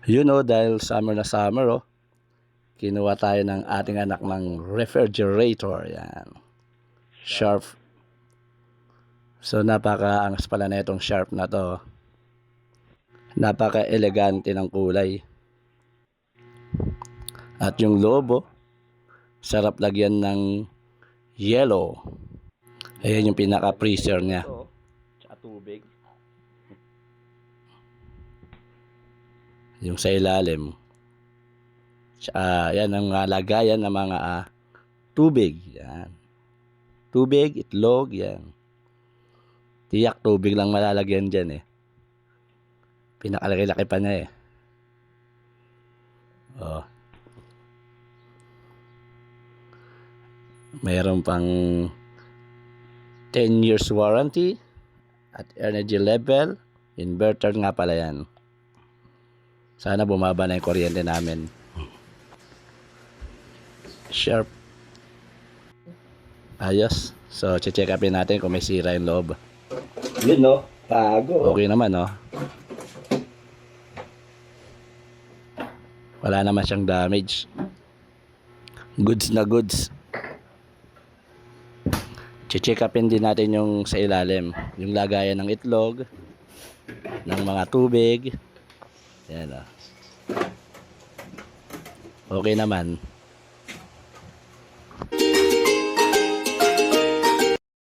Dahil summer na summer, kinuha tayo ng ating anak ng refrigerator. Yan. Sharp. So, napaka-angas pala na itong Sharp na to. Napaka-elegante ng kulay. At yung lobo, sarap lagyan ng yellow. Ayan yung pinaka-freezer niya. Tsaka tubig. Yung sa ilalim. Yan ang lagayan ng mga tubig. Yan. Tubig, itlog, yan. Tiyak tubig lang malalagyan dyan eh. Pinakalaki-laki pa niya eh. Mayroon pang 10 years warranty at energy level. Inverter nga pala yan. Sana bumaba na yung kuryente namin. Sharp. Ayos. So, check upin natin kung may sira yung loob. Yun bago. Okay naman Wala naman siyang damage. Goods na goods. Check upin din natin yung sa ilalim. Yung lagayan ng itlog. Ng mga tubig. Yan Okay naman.